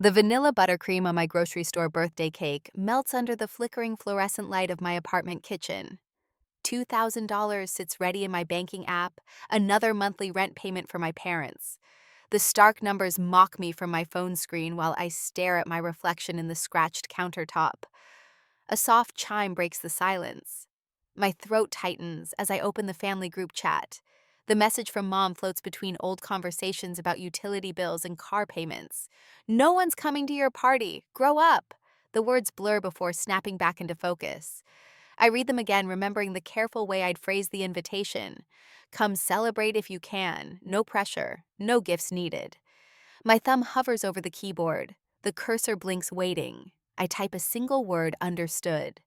The vanilla buttercream on my grocery store birthday cake melts under the flickering fluorescent light of my apartment kitchen. $2,000 sits ready in my banking app, another monthly rent payment for my parents. The stark numbers mock me from my phone screen while I stare at my reflection in the scratched countertop. A soft chime breaks the silence. My throat tightens as I open the family group chat. The message from mom floats between old conversations about utility bills and car payments. No one's coming to your party. Grow up. The words blur before snapping back into focus. I read them again, remembering the careful way I'd phrased the invitation. Come celebrate if you can. No pressure. No gifts needed. My thumb hovers over the keyboard. The cursor blinks, waiting. I type a single word, understood.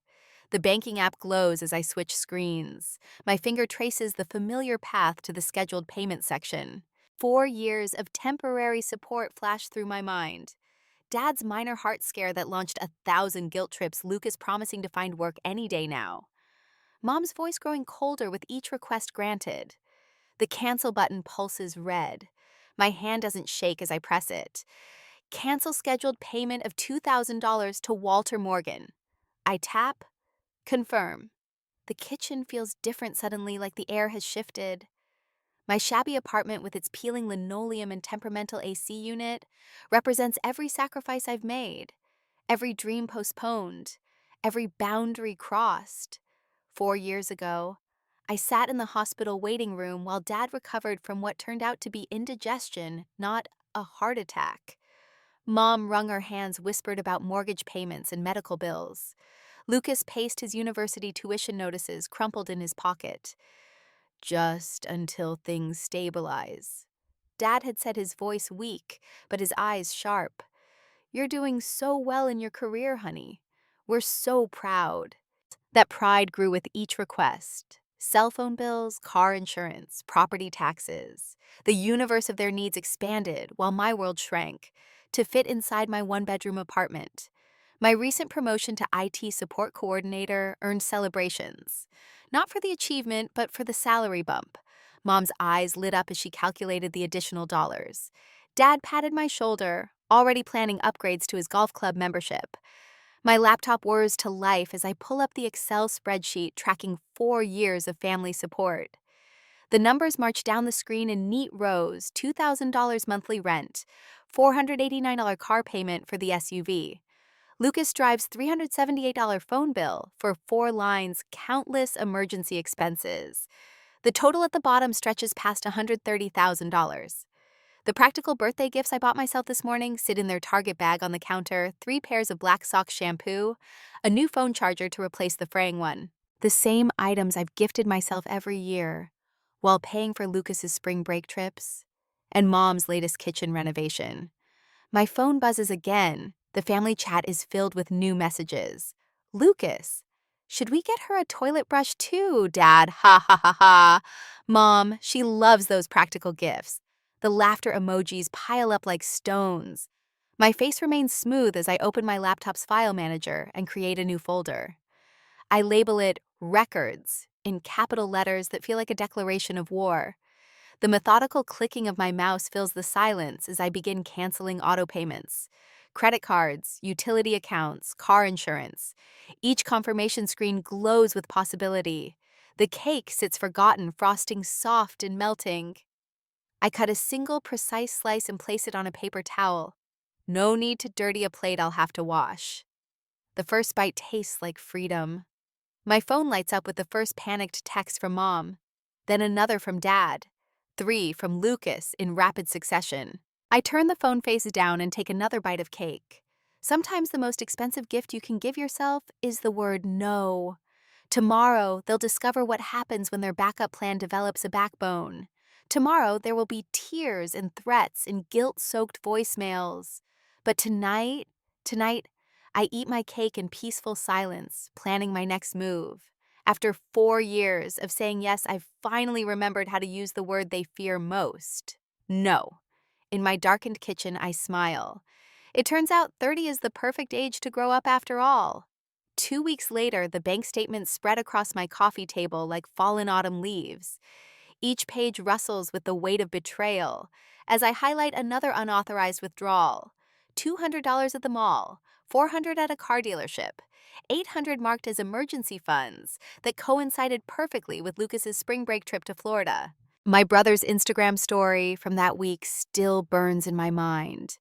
The banking app glows as I switch screens. My finger traces the familiar path to the scheduled payment section. 4 years of temporary support flash through my mind. Dad's minor heart scare that launched 1,000 guilt trips, Lucas promising to find work any day now. Mom's voice growing colder with each request granted. The cancel button pulses red. My hand doesn't shake as I press it. Cancel scheduled payment of $2,000 to Walter Morgan. I tap, confirm. The kitchen feels different suddenly, like the air has shifted. My shabby apartment with its peeling linoleum and temperamental AC unit represents every sacrifice I've made, every dream postponed, every boundary crossed. 4 years ago, I sat in the hospital waiting room while Dad recovered from what turned out to be indigestion, not a heart attack. Mom wrung her hands, whispered about mortgage payments and medical bills. Lucas paced his university tuition notices crumpled in his pocket. Just until things stabilize. Dad had said, his voice weak, but his eyes sharp. You're doing so well in your career, honey. We're so proud. That pride grew with each request. Cell phone bills, car insurance, property taxes. The universe of their needs expanded while my world shrank to fit inside my one-bedroom apartment. My recent promotion to IT support coordinator earned celebrations. Not for the achievement, but for the salary bump. Mom's eyes lit up as she calculated the additional dollars. Dad patted my shoulder, already planning upgrades to his golf club membership. My laptop whirs to life as I pull up the Excel spreadsheet tracking 4 years of family support. The numbers march down the screen in neat rows: $2,000 monthly rent, $489 car payment for the SUV. Lucas drives $378 phone bill for 4 lines, countless emergency expenses. The total at the bottom stretches past $130,000. The practical birthday gifts I bought myself this morning sit in their Target bag on the counter: 3 pairs of Black Sox shampoo, a new phone charger to replace the fraying one. The same items I've gifted myself every year, while paying for Lucas's spring break trips and Mom's latest kitchen renovation. My phone buzzes again. The family chat is filled with new messages. Lucas, should we get her a toilet brush too, Dad? Ha ha ha ha. Mom, she loves those practical gifts. The laughter emojis pile up like stones. My face remains smooth as I open my laptop's file manager and create a new folder. I label it Records in capital letters that feel like a declaration of war. The methodical clicking of my mouse fills the silence as I begin canceling auto payments. Credit cards, utility accounts, car insurance. Each confirmation screen glows with possibility. The cake sits forgotten, frosting soft and melting. I cut a single precise slice and place it on a paper towel. No need to dirty a plate I'll have to wash. The first bite tastes like freedom. My phone lights up with the first panicked text from Mom, then another from Dad, 3 from Lucas in rapid succession. I turn the phone face down and take another bite of cake. Sometimes the most expensive gift you can give yourself is the word no. Tomorrow, they'll discover what happens when their backup plan develops a backbone. Tomorrow, there will be tears and threats and guilt-soaked voicemails. But tonight, I eat my cake in peaceful silence, planning my next move. After 4 years of saying yes, I've finally remembered how to use the word they fear most: no. In my darkened kitchen, I smile. It turns out 30 is the perfect age to grow up after all. 2 weeks later, the bank statements spread across my coffee table like fallen autumn leaves. Each page rustles with the weight of betrayal as I highlight another unauthorized withdrawal: $200 at the mall, $400 at a car dealership, $800 marked as emergency funds that coincided perfectly with Lucas's spring break trip to Florida. My brother's Instagram story from that week still burns in my mind.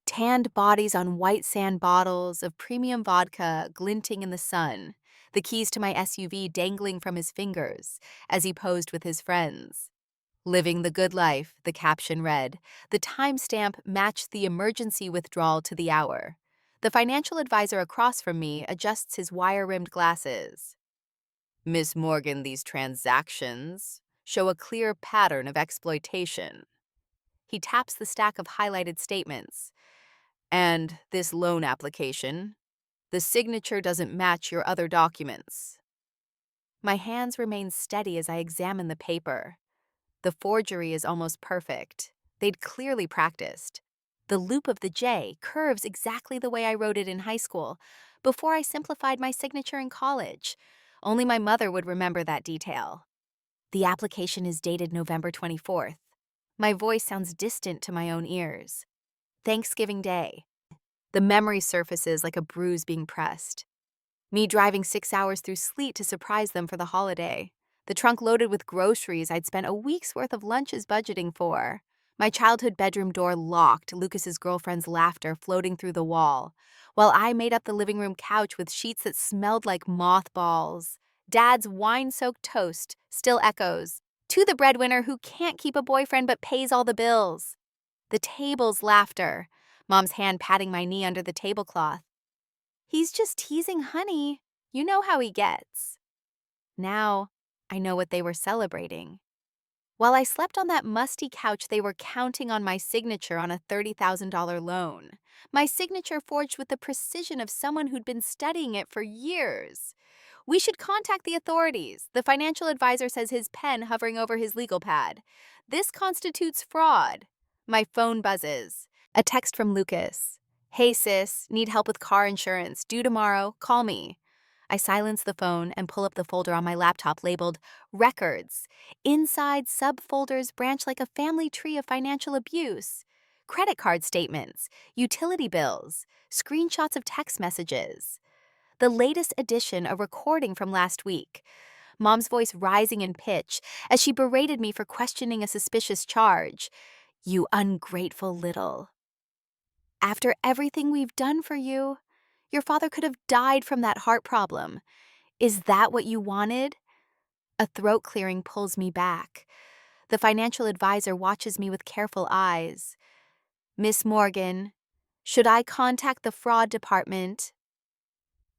Tanned bodies on white sand bottles of premium vodka glinting in the sun, the keys to my SUV dangling from his fingers as he posed with his friends. Living the good life, the caption read. The timestamp matched the emergency withdrawal to the hour. The financial advisor across from me adjusts his wire-rimmed glasses. Miss Morgan, these transactions show a clear pattern of exploitation. He taps the stack of highlighted statements. And this loan application, the signature doesn't match your other documents. My hands remain steady as I examine the paper. The forgery is almost perfect. They'd clearly practiced. The loop of the J curves exactly the way I wrote it in high school, before I simplified my signature in college. Only my mother would remember that detail. The application is dated November 24th. My voice sounds distant to my own ears. Thanksgiving Day. The memory surfaces like a bruise being pressed. Me driving 6 hours through sleet to surprise them for the holiday. The trunk loaded with groceries I'd spent a week's worth of lunches budgeting for. My childhood bedroom door locked, Lucas's girlfriend's laughter floating through the wall, while I made up the living room couch with sheets that smelled like mothballs. Dad's wine-soaked toast still echoes. To the breadwinner who can't keep a boyfriend but pays all the bills. The table's laughter. Mom's hand patting my knee under the tablecloth. He's just teasing honey. You know how he gets. Now, I know what they were celebrating. While I slept on that musty couch, they were counting on my signature on a $30,000 loan. My signature forged with the precision of someone who'd been studying it for years. We should contact the authorities. The financial advisor says his pen hovering over his legal pad. This constitutes fraud. My phone buzzes. A text from Lucas. Hey sis, need help with car insurance, due tomorrow, call me. I silence the phone and pull up the folder on my laptop labeled Records. Inside, subfolders branch like a family tree of financial abuse. Credit card statements, utility bills, screenshots of text messages. The latest edition, a recording from last week. Mom's voice rising in pitch as she berated me for questioning a suspicious charge. You ungrateful little. After everything we've done for you, your father could have died from that heart problem. Is that what you wanted? A throat clearing pulls me back. The financial advisor watches me with careful eyes. Miss Morgan, should I contact the fraud department?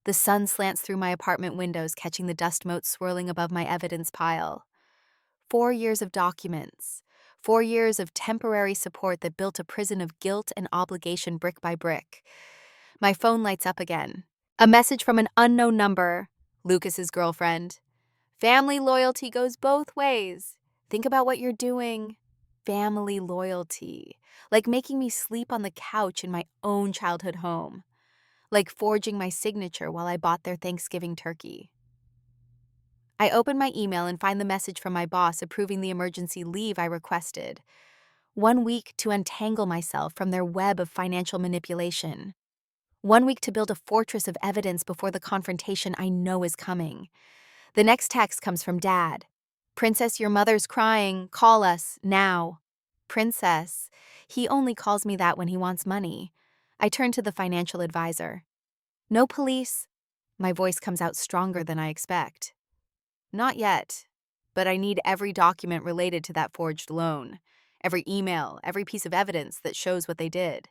The sun slants through my apartment windows, catching the dust motes swirling above my evidence pile. 4 years of documents. 4 years of temporary support that built a prison of guilt and obligation brick by brick. My phone lights up again. A message from an unknown number. Lucas's girlfriend. Family loyalty goes both ways. Think about what you're doing. Family loyalty. Like making me sleep on the couch in my own childhood home. Like forging my signature while I bought their Thanksgiving turkey. I open my email and find the message from my boss approving the emergency leave I requested. 1 week to untangle myself from their web of financial manipulation. 1 week to build a fortress of evidence before the confrontation I know is coming. The next text comes from Dad. Princess, your mother's crying. Call us, now. Princess. He only calls me that when he wants money. I turn to the financial advisor. No police. My voice comes out stronger than I expect. Not yet, but I need every document related to that forged loan. Every email, every piece of evidence that shows what they did.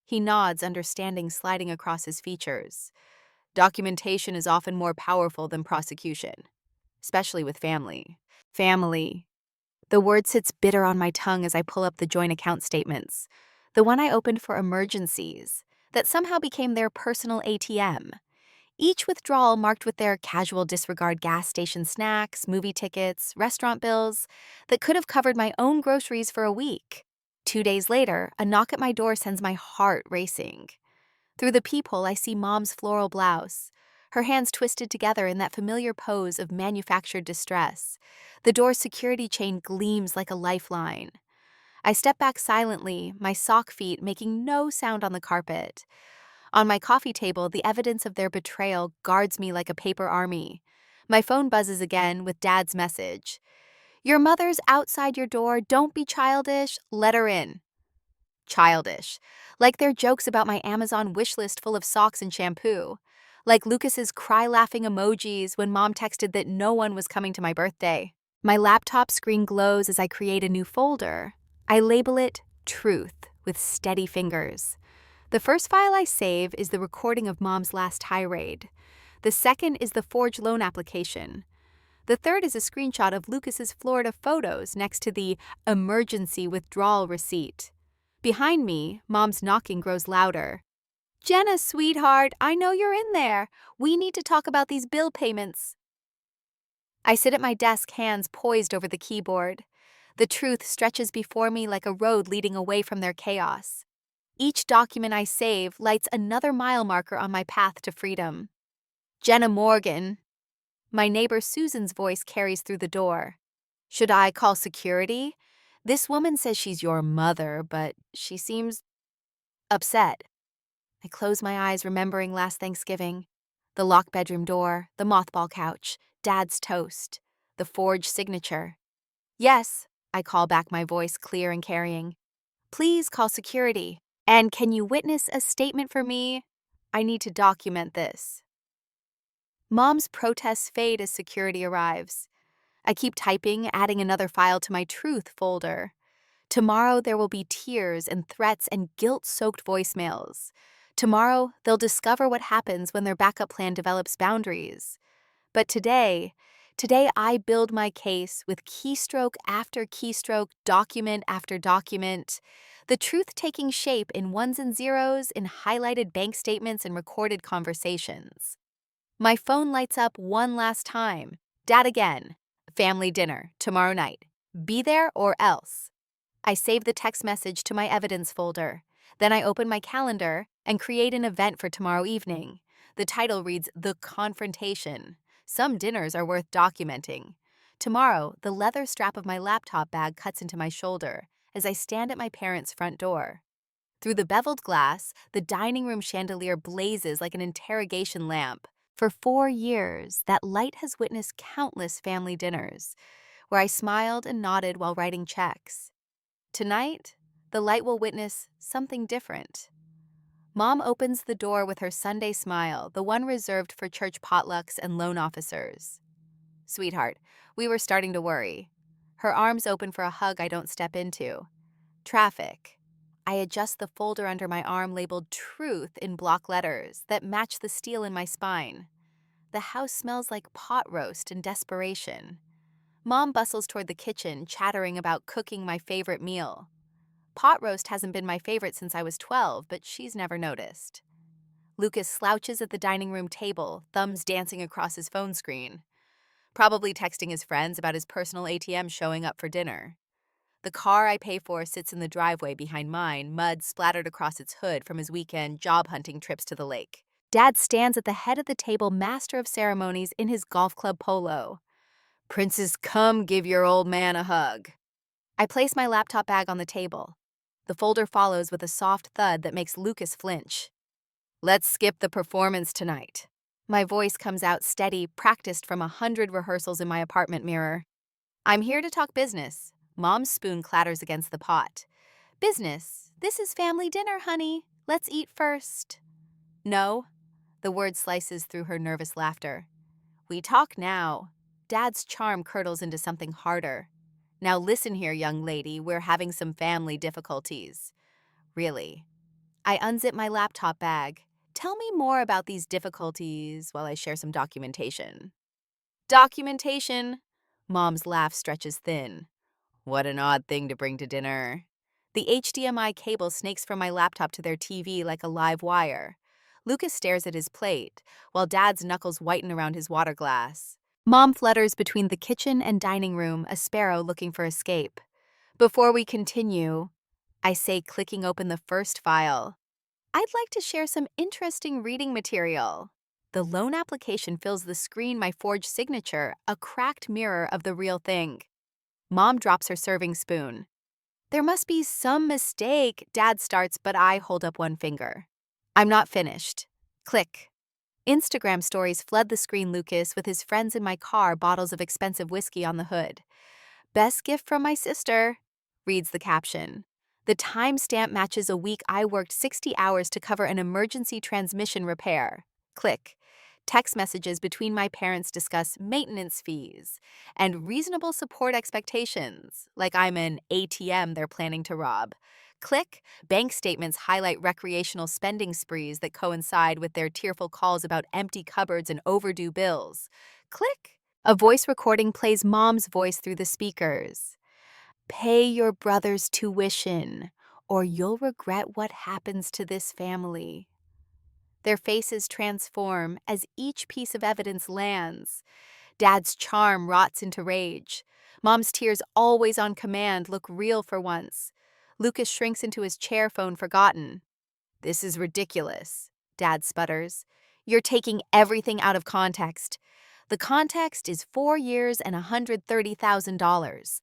He nods, understanding sliding across his features. Documentation is often more powerful than prosecution, especially with family. Family. The word sits bitter on my tongue as I pull up the joint account statements, the one I opened for emergencies, that somehow became their personal ATM. Each withdrawal marked with their casual disregard gas station snacks, movie tickets, restaurant bills that could have covered my own groceries for a week. 2 days later, a knock at my door sends my heart racing. Through the peephole, I see Mom's floral blouse, her hands twisted together in that familiar pose of manufactured distress. The door's security chain gleams like a lifeline. I step back silently, my sock feet making no sound on the carpet. On my coffee table, the evidence of their betrayal guards me like a paper army. My phone buzzes again with Dad's message. Your mother's outside your door. Don't be childish. Let her in. Childish. Like their jokes about my Amazon wish list full of socks and shampoo. Like Lucas's cry-laughing emojis when Mom texted that no one was coming to my birthday. My laptop screen glows as I create a new folder. I label it Truth with steady fingers. The first file I save is the recording of Mom's last tirade. The second is the forged loan application. The third is a screenshot of Lucas's Florida photos next to the emergency withdrawal receipt. Behind me, Mom's knocking grows louder. Jenna, sweetheart, I know you're in there. We need to talk about these bill payments. I sit at my desk, hands poised over the keyboard. The truth stretches before me like a road leading away from their chaos. Each document I save lights another mile marker on my path to freedom. Jenna Morgan. My neighbor Susan's voice carries through the door. Should I call security? This woman says she's your mother, but she seems upset. I close my eyes, remembering last Thanksgiving. The locked bedroom door, the mothball couch, Dad's toast, the forged signature. Yes, I call back, my voice clear and carrying. Please call security. And can you witness a statement for me? I need to document this. Mom's protests fade as security arrives. I keep typing, adding another file to my truth folder. Tomorrow there will be tears and threats and guilt-soaked voicemails. Tomorrow they'll discover what happens when their backup plan develops boundaries. But today I build my case with keystroke after keystroke, document after document. The truth taking shape in ones and zeros, in highlighted bank statements and recorded conversations. My phone lights up one last time. Dad again. Family dinner, tomorrow night. Be there or else. I save the text message to my evidence folder. Then I open my calendar and create an event for tomorrow evening. The title reads The Confrontation. Some dinners are worth documenting. Tomorrow, the leather strap of my laptop bag cuts into my shoulder as I stand at my parents' front door. Through the beveled glass, the dining room chandelier blazes like an interrogation lamp. For 4 years, that light has witnessed countless family dinners, where I smiled and nodded while writing checks. Tonight, the light will witness something different. Mom opens the door with her Sunday smile, the one reserved for church potlucks and loan officers. Sweetheart, we were starting to worry. Her arms open for a hug I don't step into. Traffic. I adjust the folder under my arm labeled Truth in block letters that match the steel in my spine. The house smells like pot roast and desperation. Mom bustles toward the kitchen, chattering about cooking my favorite meal. Pot roast hasn't been my favorite since I was 12, but she's never noticed. Lucas slouches at the dining room table, thumbs dancing across his phone screen. Probably texting his friends about his personal ATM showing up for dinner. The car I pay for sits in the driveway behind mine, mud splattered across its hood from his weekend job hunting trips to the lake. Dad stands at the head of the table, master of ceremonies, in his golf club polo. Princess, come give your old man a hug. I place my laptop bag on the table. The folder follows with a soft thud that makes Lucas flinch. Let's skip the performance tonight. My voice comes out steady, practiced from 100 rehearsals in my apartment mirror. I'm here to talk business. Mom's spoon clatters against the pot. Business? This is family dinner, honey. Let's eat first. No. The word slices through her nervous laughter. We talk now. Dad's charm curdles into something harder. Now listen here, young lady, we're having some family difficulties. Really. I unzip my laptop bag. Tell me more about these difficulties while I share some documentation. Documentation? Mom's laugh stretches thin. What an odd thing to bring to dinner. The HDMI cable snakes from my laptop to their TV like a live wire. Lucas stares at his plate, while Dad's knuckles whiten around his water glass. Mom flutters between the kitchen and dining room, a sparrow looking for escape. Before we continue, I say, clicking open the first file, I'd like to share some interesting reading material. The loan application fills the screen, my forged signature, a cracked mirror of the real thing. Mom drops her serving spoon. There must be some mistake, Dad starts, but I hold up one finger. I'm not finished. Click. Instagram stories flood the screen. Lucas with his friends in my car, bottles of expensive whiskey on the hood. Best gift from my sister, reads the caption. The timestamp matches a week I worked 60 hours to cover an emergency transmission repair. Click. Text messages between my parents discuss maintenance fees and reasonable support expectations, like I'm an ATM they're planning to rob. Click. Bank statements highlight recreational spending sprees that coincide with their tearful calls about empty cupboards and overdue bills. Click. A voice recording plays Mom's voice through the speakers. Pay your brother's tuition, or you'll regret what happens to this family. Their faces transform as each piece of evidence lands. Dad's charm rots into rage. Mom's tears, always on command, look real for once. Lucas shrinks into his chair, phone forgotten. This is ridiculous, Dad sputters. You're taking everything out of context. The context is 4 years and $130,000.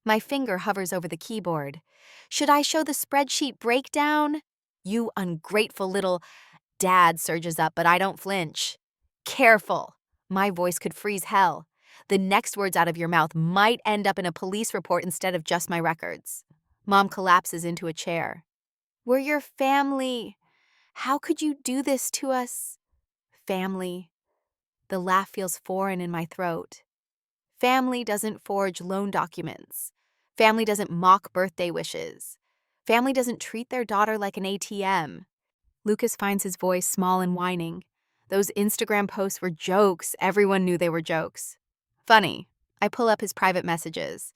My finger hovers over the keyboard. Should I show the spreadsheet breakdown? You ungrateful little... Dad surges up, but I don't flinch. Careful. My voice could freeze hell. The next words out of your mouth might end up in a police report instead of just my records. Mom collapses into a chair. We're your family. How could you do this to us? Family. The laugh feels foreign in my throat. Family doesn't forge loan documents. Family doesn't mock birthday wishes. Family doesn't treat their daughter like an ATM. Lucas finds his voice small and whining. Those Instagram posts were jokes. Everyone knew they were jokes. Funny. I pull up his private messages.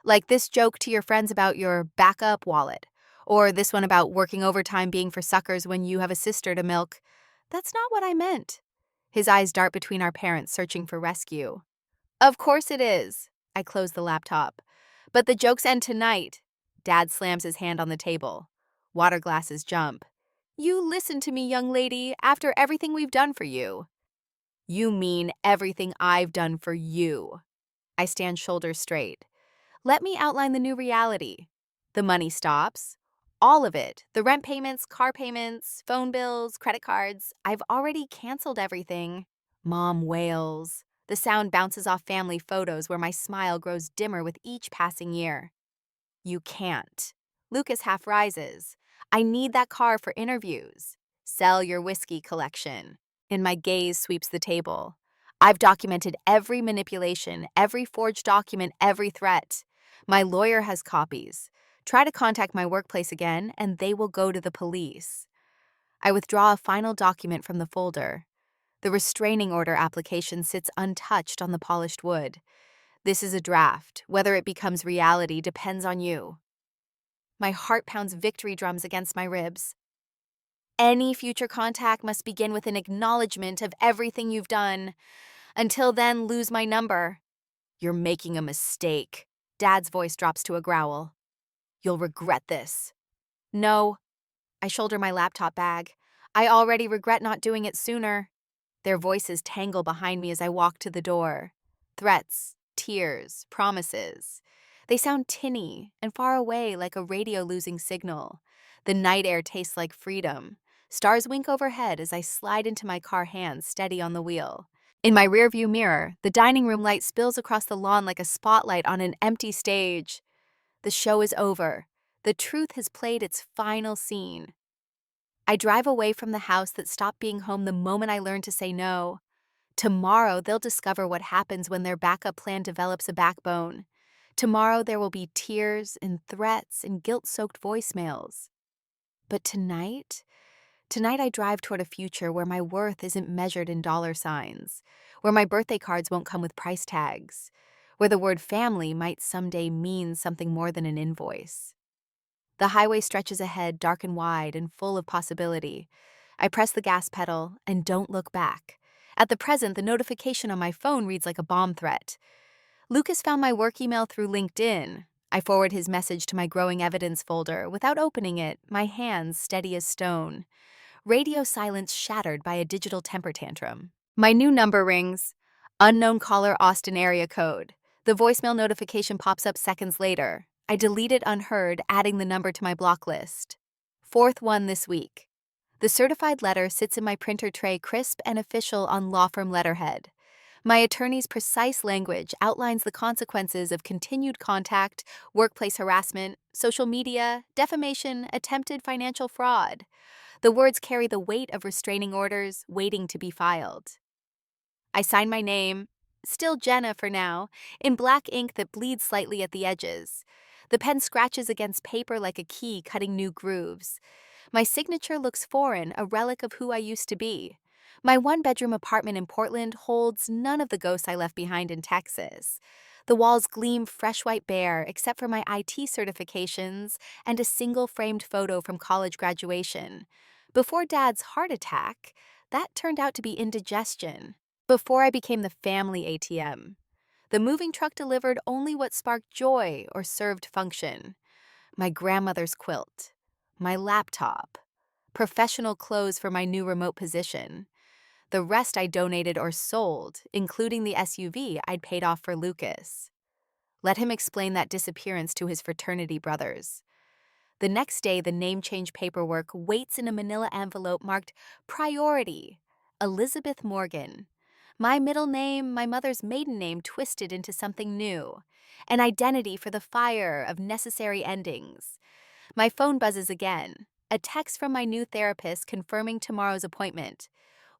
Like this joke to your friends about your backup wallet. Or this one about working overtime being for suckers when you have a sister to milk. That's not what I meant. His eyes dart between our parents, searching for rescue. Of course it is. I close the laptop. But the jokes end tonight. Dad slams his hand on the table. Water glasses jump. You listen to me, young lady, after everything we've done for you. You mean everything I've done for you. I stand shoulders straight. Let me outline the new reality. The money stops. All of it. The rent payments, car payments, phone bills, credit cards. I've already canceled everything. Mom wails. The sound bounces off family photos where my smile grows dimmer with each passing year. You can't. Lucas half rises. I need that car for interviews. Sell your whiskey collection. And my gaze sweeps the table. I've documented every manipulation, every forged document, every threat. My lawyer has copies. Try to contact my workplace again, and they will go to the police. I withdraw a final document from the folder. The restraining order application sits untouched on the polished wood. This is a draft. Whether it becomes reality depends on you. My heart pounds victory drums against my ribs. Any future contact must begin with an acknowledgement of everything you've done. Until then, lose my number. You're making a mistake. Dad's voice drops to a growl. You'll regret this. No. I shoulder my laptop bag. I already regret not doing it sooner. Their voices tangle behind me as I walk to the door. Threats, tears, promises. They sound tinny and far away, like a radio losing signal. The night air tastes like freedom. Stars wink overhead as I slide into my car, hands steady on the wheel. In my rearview mirror, the dining room light spills across the lawn like a spotlight on an empty stage. The show is over. The truth has played its final scene. I drive away from the house that stopped being home the moment I learned to say no. Tomorrow, they'll discover what happens when their backup plan develops a backbone. Tomorrow, there will be tears and threats and guilt-soaked voicemails. But tonight I drive toward a future where my worth isn't measured in dollar signs, where my birthday cards won't come with price tags, where the word family might someday mean something more than an invoice. The highway stretches ahead, dark and wide and full of possibility. I press the gas pedal and don't look back. At the present, the notification on my phone reads like a bomb threat. Lucas found my work email through LinkedIn. I forward his message to my growing evidence folder without opening it, my hands steady as stone. Radio silence shattered by a digital temper tantrum. My new number rings. Unknown caller, Austin area code. The voicemail notification pops up seconds later. I delete it unheard, adding the number to my block list. Fourth one this week. The certified letter sits in my printer tray, crisp and official on law firm letterhead. My attorney's precise language outlines the consequences of continued contact, workplace harassment, social media, defamation, attempted financial fraud. The words carry the weight of restraining orders waiting to be filed. I sign my name, still Jenna for now, in black ink that bleeds slightly at the edges. The pen scratches against paper like a key cutting new grooves. My signature looks foreign, a relic of who I used to be. My one-bedroom apartment in Portland holds none of the ghosts I left behind in Texas. The walls gleam fresh white bare, except for my IT certifications and a single framed photo from college graduation. Before Dad's heart attack, that turned out to be indigestion. Before I became the family ATM. The moving truck delivered only what sparked joy or served function. My grandmother's quilt, my laptop, professional clothes for my new remote position. The rest I donated or sold, including the SUV I'd paid off for Lucas. Let him explain that disappearance to his fraternity brothers. The next day, the name change paperwork waits in a manila envelope marked Priority, Elizabeth Morgan. My middle name, my mother's maiden name twisted into something new, an identity for the fire of necessary endings. My phone buzzes again, a text from my new therapist confirming tomorrow's appointment.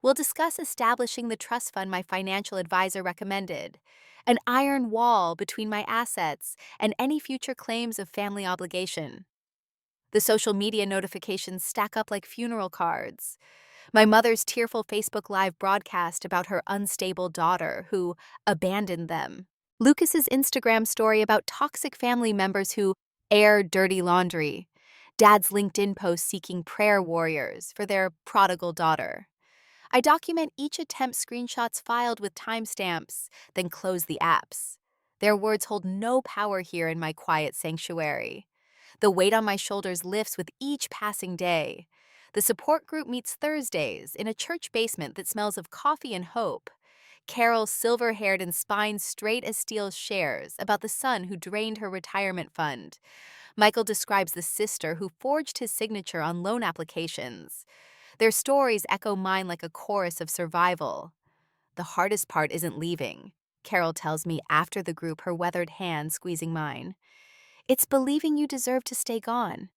We'll discuss establishing the trust fund my financial advisor recommended, an iron wall between my assets and any future claims of family obligation. The social media notifications stack up like funeral cards. My mother's tearful Facebook Live broadcast about her unstable daughter who abandoned them. Lucas's Instagram story about toxic family members who air dirty laundry. Dad's LinkedIn post seeking prayer warriors for their prodigal daughter. I document each attempt, screenshots filed with timestamps, then close the apps. Their words hold no power here in my quiet sanctuary. The weight on my shoulders lifts with each passing day. The support group meets Thursdays in a church basement that smells of coffee and hope. Carol, silver-haired and spine straight as steel, shares about the son who drained her retirement fund. Michael describes the sister who forged his signature on loan applications. Their stories echo mine like a chorus of survival. The hardest part isn't leaving, Carol tells me after the group, her weathered hand squeezing mine. It's believing you deserve to stay gone.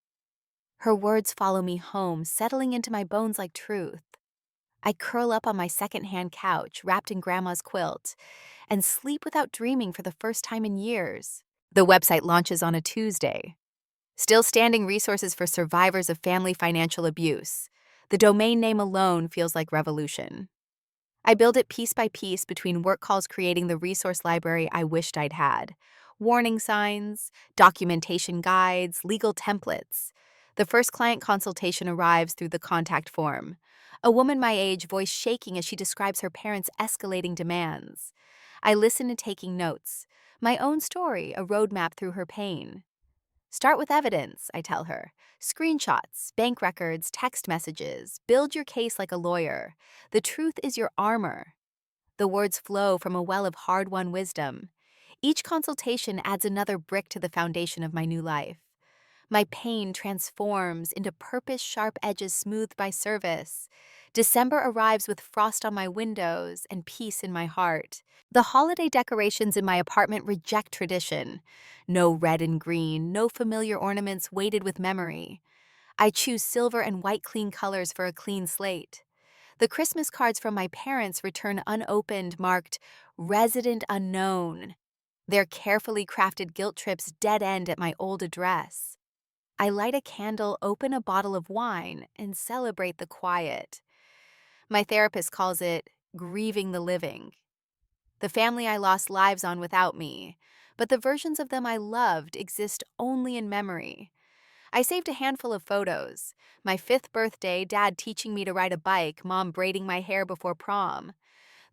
Her words follow me home, settling into my bones like truth. I curl up on my secondhand couch, wrapped in Grandma's quilt, and sleep without dreaming for the first time in years. The website launches on a Tuesday. Still standing resources for survivors of family financial abuse. The domain name alone feels like revolution. I build it piece by piece between work calls creating the resource library I wished I'd had. Warning signs, documentation guides, legal templates. The first client consultation arrives through the contact form. A woman my age, voice shaking as she describes her parents' escalating demands. I listen to taking notes. My own story, a roadmap through her pain. Start with evidence, I tell her. Screenshots, bank records, text messages. Build your case like a lawyer. The truth is your armor. The words flow from a well of hard-won wisdom. Each consultation adds another brick to the foundation of my new life. My pain transforms into purpose, sharp edges smoothed by service. December arrives with frost on my windows and peace in my heart. The holiday decorations in my apartment reject tradition. No red and green, no familiar ornaments weighted with memory. I choose silver and white clean colors for a clean slate. The Christmas cards from my parents return unopened, marked Resident Unknown. Their carefully crafted guilt trips dead end at my old address. I light a candle, open a bottle of wine, and celebrate the quiet. My therapist calls it grieving the living. The family I lost lives on without me, but the versions of them I loved exist only in memory. I saved a handful of photos. My 5th birthday, Dad teaching me to ride a bike, Mom braiding my hair before prom.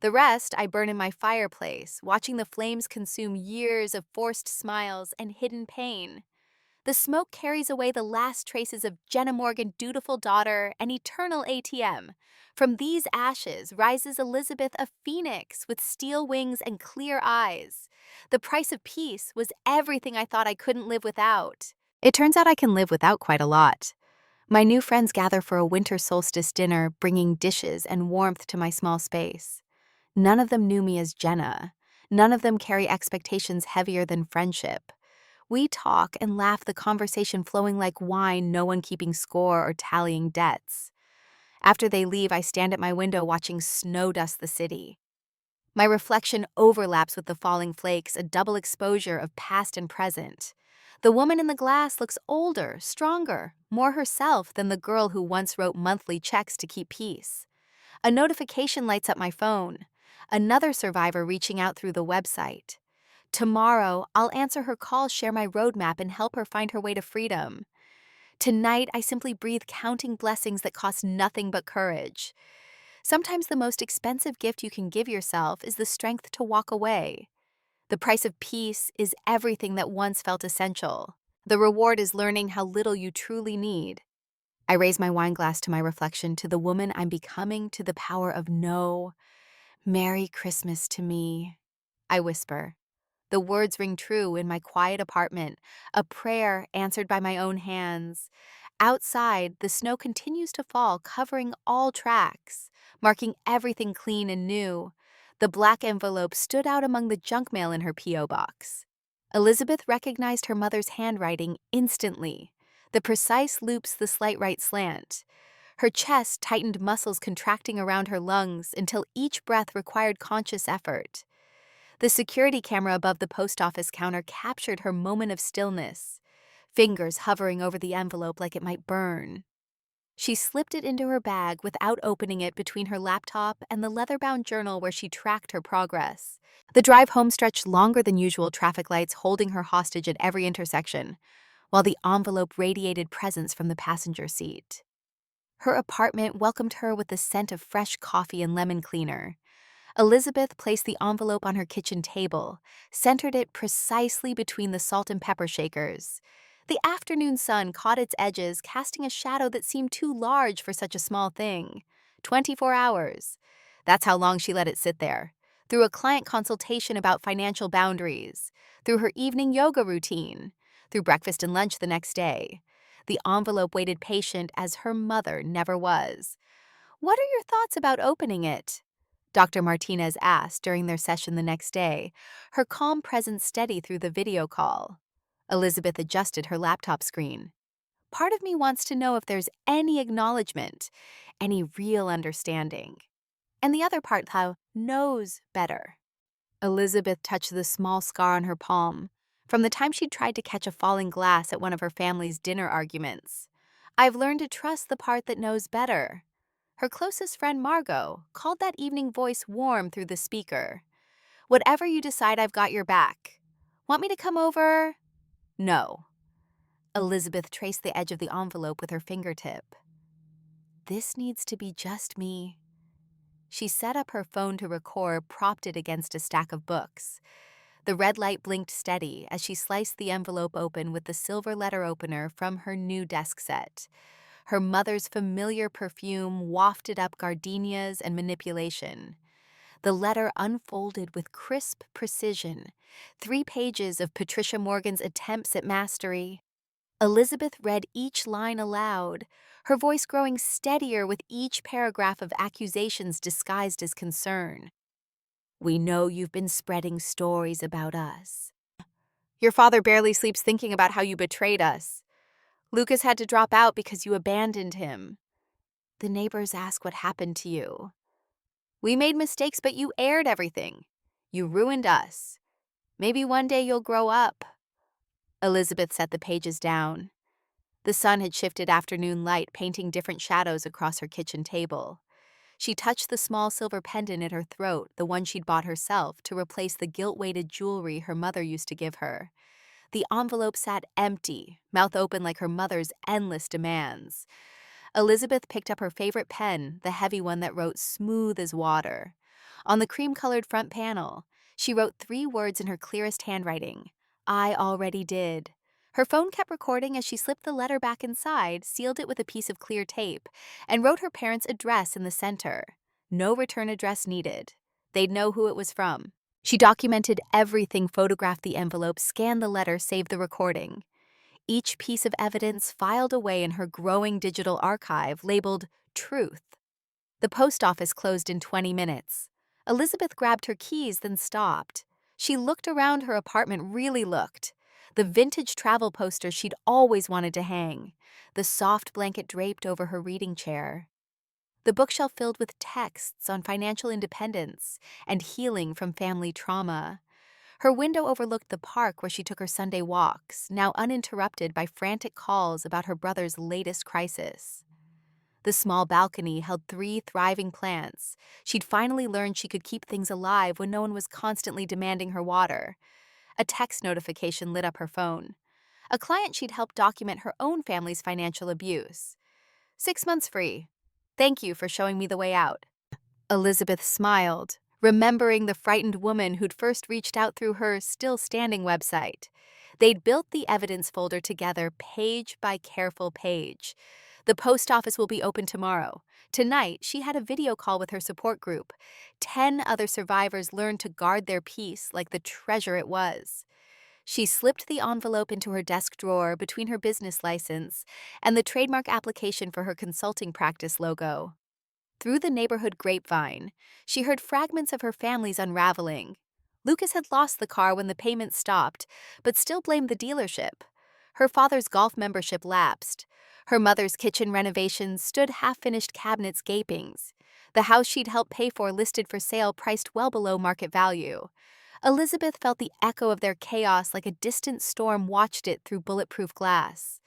The rest I burn in my fireplace, watching the flames consume years of forced smiles and hidden pain. The smoke carries away the last traces of Jenna Morgan, dutiful daughter, and eternal ATM. From these ashes rises Elizabeth, a phoenix with steel wings and clear eyes. The price of peace was everything I thought I couldn't live without. It turns out I can live without quite a lot. My new friends gather for a winter solstice dinner, bringing dishes and warmth to my small space. None of them knew me as Jenna. None of them carry expectations heavier than friendship. We talk and laugh, the conversation flowing like wine, no one keeping score or tallying debts. After they leave, I stand at my window watching snow dust the city. My reflection overlaps with the falling flakes, a double exposure of past and present. The woman in the glass looks older, stronger, more herself than the girl who once wrote monthly checks to keep peace. A notification lights up my phone. Another survivor reaching out through the website. Tomorrow, I'll answer her call, share my roadmap, and help her find her way to freedom. Tonight, I simply breathe, counting blessings that cost nothing but courage. Sometimes the most expensive gift you can give yourself is the strength to walk away. The price of peace is everything that once felt essential. The reward is learning how little you truly need. I raise my wine glass to my reflection, to the woman I'm becoming, to the power of no. Merry Christmas to me, I whisper. The words ring true in my quiet apartment, a prayer answered by my own hands. Outside, the snow continues to fall, covering all tracks, marking everything clean and new. The black envelope stood out among the junk mail in her P.O. box. Elizabeth recognized her mother's handwriting instantly. The precise loops, the slight right slant. Her chest tightened, muscles contracting around her lungs until each breath required conscious effort. The security camera above the post office counter captured her moment of stillness, fingers hovering over the envelope like it might burn. She slipped it into her bag without opening it, between her laptop and the leather-bound journal where she tracked her progress. The drive home stretched longer than usual, traffic lights holding her hostage at every intersection, while the envelope radiated presence from the passenger seat. Her apartment welcomed her with the scent of fresh coffee and lemon cleaner. Elizabeth placed the envelope on her kitchen table, centered it precisely between the salt and pepper shakers. The afternoon sun caught its edges, casting a shadow that seemed too large for such a small thing. 24 hours. That's how long she let it sit there. Through a client consultation about financial boundaries, through her evening yoga routine, through breakfast and lunch the next day. The envelope waited, patient as her mother never was. "What are your thoughts about opening it?" Dr. Martinez asked during their session the next day, her calm presence steady through the video call. Elizabeth adjusted her laptop screen. "Part of me wants to know if there's any acknowledgement, any real understanding. And the other part, how knows better." Elizabeth touched the small scar on her palm, from the time she'd tried to catch a falling glass at one of her family's dinner arguments. "I've learned to trust the part that knows better." Her closest friend, Margot, called that evening voice warm through the speaker. "Whatever you decide, I've got your back. Want me to come over?" "No." Elizabeth traced the edge of the envelope with her fingertip. "This needs to be just me." She set up her phone to record, propped it against a stack of books. The red light blinked steady as she sliced the envelope open with the silver letter opener from her new desk set. Her mother's familiar perfume wafted up gardenias and manipulation. The letter unfolded with crisp precision, 3 pages of Patricia Morgan's attempts at mastery. Elizabeth read each line aloud, her voice growing steadier with each paragraph of accusations disguised as concern. "We know you've been spreading stories about us. Your father barely sleeps thinking about how you betrayed us. Lucas had to drop out because you abandoned him. The neighbors ask what happened to you. We made mistakes, but you aired everything. You ruined us. Maybe one day you'll grow up." Elizabeth set the pages down. The sun had shifted afternoon light, painting different shadows across her kitchen table. She touched the small silver pendant at her throat, the one she'd bought herself, to replace the gilt-weighted jewelry her mother used to give her. The envelope sat empty, mouth open like her mother's endless demands. Elizabeth picked up her favorite pen, the heavy one that wrote smooth as water. On the cream-colored front panel, she wrote 3 words in her clearest handwriting: "I already did." Her phone kept recording as she slipped the letter back inside, sealed it with a piece of clear tape, and wrote her parents' address in the center. No return address needed. They'd know who it was from. She documented everything, photographed the envelope, scanned the letter, saved the recording. Each piece of evidence filed away in her growing digital archive labeled Truth. The post office closed in 20 minutes. Elizabeth grabbed her keys, then stopped. She looked around her apartment, really looked. The vintage travel poster she'd always wanted to hang. The soft blanket draped over her reading chair. The bookshelf filled with texts on financial independence and healing from family trauma. Her window overlooked the park where she took her Sunday walks, now uninterrupted by frantic calls about her brother's latest crisis. The small balcony held 3 thriving plants. She'd finally learned she could keep things alive when no one was constantly demanding her water. A text notification lit up her phone. A client she'd helped document her own family's financial abuse. 6 months free. Thank you for showing me the way out. Elizabeth smiled, remembering the frightened woman who'd first reached out through her Still Standing website. They'd built the evidence folder together, page by careful page. The post office will be open tomorrow. Tonight, she had a video call with her support group. 10 other survivors learned to guard their peace like the treasure it was. She slipped the envelope into her desk drawer between her business license and the trademark application for her consulting practice logo. Through the neighborhood grapevine, she heard fragments of her family's unraveling. Lucas had lost the car when the payment stopped, but still blamed the dealership. Her father's golf membership lapsed. Her mother's kitchen renovations stood half-finished cabinets gapings. The house she'd helped pay for listed for sale priced well below market value. Elizabeth felt the echo of their chaos like a distant storm watched it through bulletproof glass.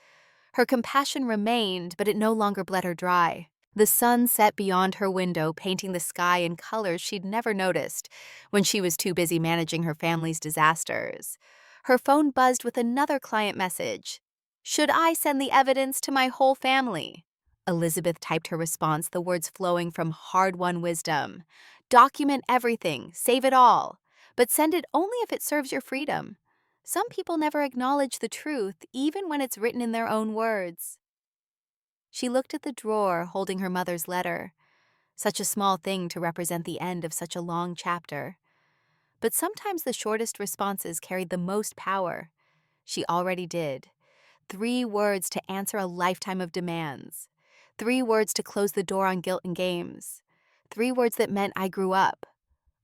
Her compassion remained, but it no longer bled her dry. The sun set beyond her window, painting the sky in colors she'd never noticed when she was too busy managing her family's disasters. Her phone buzzed with another client message. "Should I send the evidence to my whole family?" Elizabeth typed her response, the words flowing from hard-won wisdom. "Document everything, save it all, but send it only if it serves your freedom. Some people never acknowledge the truth, even when it's written in their own words." She looked at the drawer holding her mother's letter. Such a small thing to represent the end of such a long chapter. But sometimes the shortest responses carried the most power. She already did. 3 words to answer a lifetime of demands. 3 words to close the door on guilt and games. 3 words that meant I grew up.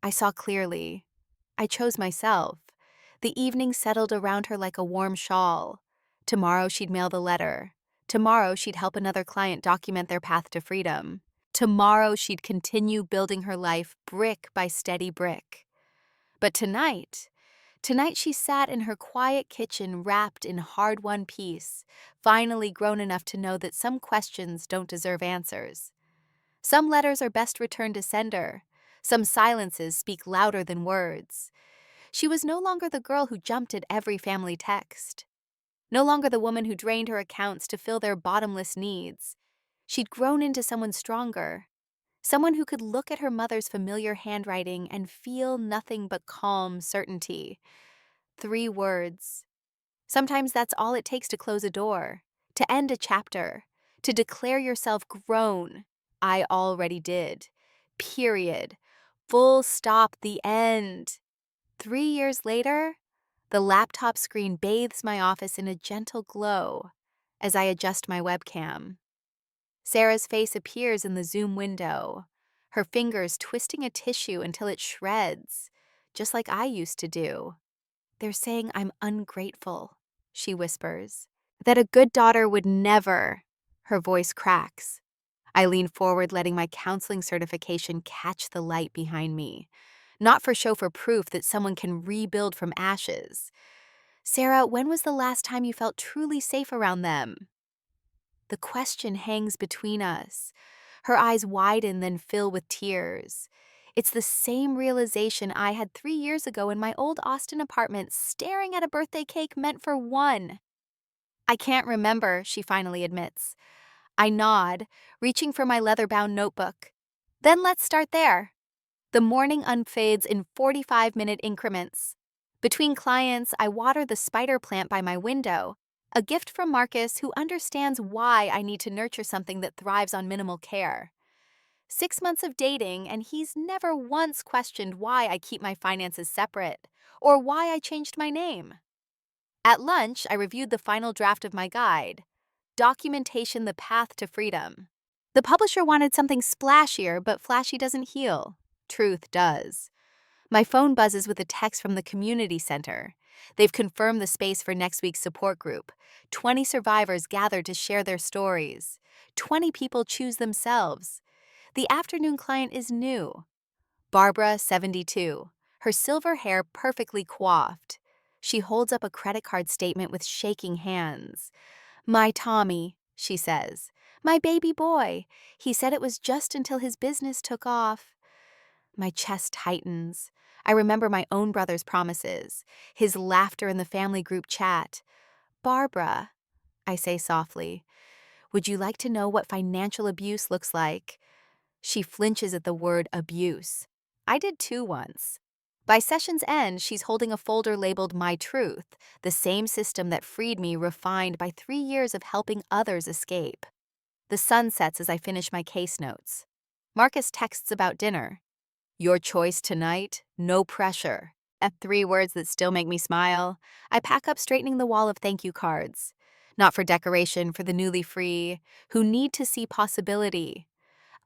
I saw clearly. I chose myself. The evening settled around her like a warm shawl. Tomorrow she'd mail the letter. Tomorrow she'd help another client document their path to freedom. Tomorrow she'd continue building her life brick by steady brick. But tonight she sat in her quiet kitchen wrapped in hard-won peace, finally grown enough to know that some questions don't deserve answers. Some letters are best returned to sender. Some silences speak louder than words. She was no longer the girl who jumped at every family text. No longer the woman who drained her accounts to fill their bottomless needs. She'd grown into someone stronger. Someone who could look at her mother's familiar handwriting and feel nothing but calm certainty. 3 words. Sometimes that's all it takes to close a door, to end a chapter, to declare yourself grown. I already did. Period. Full stop, the end. 3 years later, the laptop screen bathes my office in a gentle glow as I adjust my webcam. Sarah's face appears in the Zoom window, her fingers twisting a tissue until it shreds, just like I used to do. "They're saying I'm ungrateful," she whispers. "That a good daughter would never." Her voice cracks. I lean forward, letting my counseling certification catch the light behind me. Not for show, for proof that someone can rebuild from ashes. "Sarah, when was the last time you felt truly safe around them?" The question hangs between us. Her eyes widen, then fill with tears. It's the same realization I had 3 years ago in my old Austin apartment, staring at a birthday cake meant for one. "I can't remember," she finally admits. I nod, reaching for my leather-bound notebook. "Then let's start there." The morning unfades in 45-minute increments. Between clients, I water the spider plant by my window, A gift from Marcus, who understands why I need to nurture something that thrives on minimal care. 6 months of dating, and he's never once questioned why I keep my finances separate or why I changed my name. At lunch, I reviewed the final draft of my guide, Documentation: The Path to Freedom. The publisher wanted something splashier, but flashy doesn't heal. Truth does. My phone buzzes with a text from the community center. They've confirmed the space for next week's support group. 20 survivors gathered to share their stories. 20 people choose themselves. The afternoon client is new. Barbara, 72. Her silver hair perfectly coiffed. She holds up a credit card statement with shaking hands. "My Tommy," she says. "My baby boy. He said it was just until his business took off." My chest tightens. I remember my own brother's promises, his laughter in the family group chat. "Barbara," I say softly, "would you like to know what financial abuse looks like?" She flinches at the word abuse. I did too once. By session's end, she's holding a folder labeled My Truth, the same system that freed me, refined by 3 years of helping others escape. The sun sets as I finish my case notes. Marcus texts about dinner. "Your choice tonight, no pressure." At 3 words that still make me smile, I pack up, straightening the wall of thank you cards. Not for decoration, for the newly free, who need to see possibility.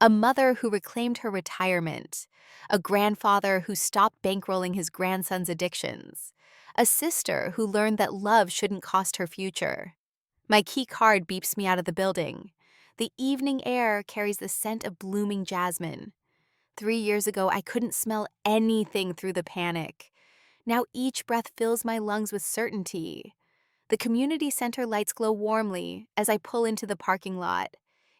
A mother who reclaimed her retirement. A grandfather who stopped bankrolling his grandson's addictions. A sister who learned that love shouldn't cost her future. My key card beeps me out of the building. The evening air carries the scent of blooming jasmine. 3 years ago, I couldn't smell anything through the panic. Now each breath fills my lungs with certainty. The community center lights glow warmly as I pull into the parking lot.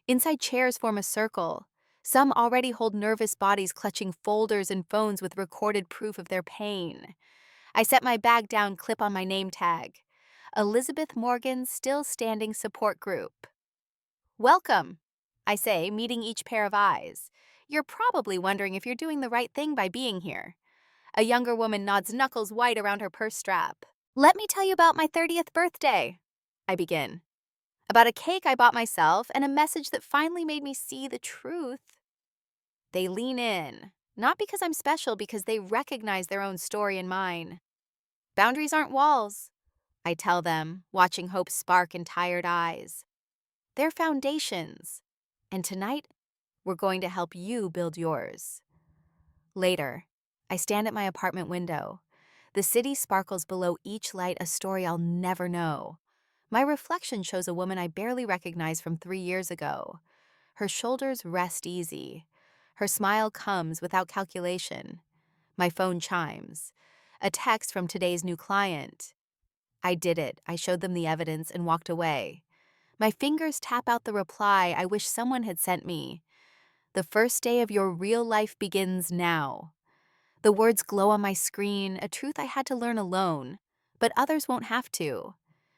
Inside, chairs form a circle. Some already hold nervous bodies clutching folders and phones with recorded proof of their pain. I set my bag down, clip on my name tag. Elizabeth Morgan Still Standing Support Group. "Welcome," I say, meeting each pair of eyes. "You're probably wondering if you're doing the right thing by being here." A younger woman nods, knuckles white around her purse strap. "Let me tell you about my 30th birthday," I begin. About a cake I bought myself and a message that finally made me see the truth. They lean in, not because I'm special, because they recognize their own story and mine. "Boundaries aren't walls," I tell them, watching hope spark in tired eyes. "They're foundations. And tonight, we're going to help you build yours." Later, I stand at my apartment window. The city sparkles below each light, a story I'll never know. My reflection shows a woman I barely recognize from 3 years ago. Her shoulders rest easy. Her smile comes without calculation. My phone chimes. A text from today's new client. I did it. I showed them the evidence and walked away. My fingers tap out the reply I wish someone had sent me. "The first day of your real life begins now." The words glow on my screen, a truth I had to learn alone, but others won't have to.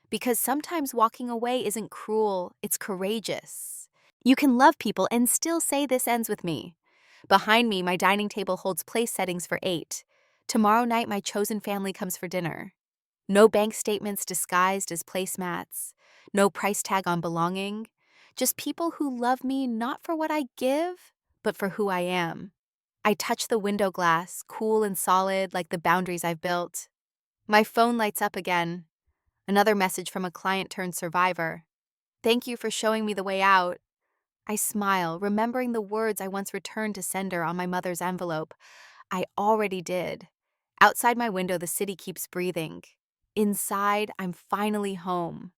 Because sometimes walking away isn't cruel, it's courageous. You can love people and still say, "This ends with me." Behind me, my dining table holds place settings for 8. Tomorrow night, my chosen family comes for dinner. No bank statements disguised as placemats. No price tag on belonging. Just people who love me not for what I give, but for who I am. I touch the window glass, cool and solid like the boundaries I've built. My phone lights up again. Another message from a client turned survivor. "Thank you for showing me the way out." I smile, remembering the words I once returned to sender on my mother's envelope. I already did. Outside my window, the city keeps breathing. Inside, I'm finally home.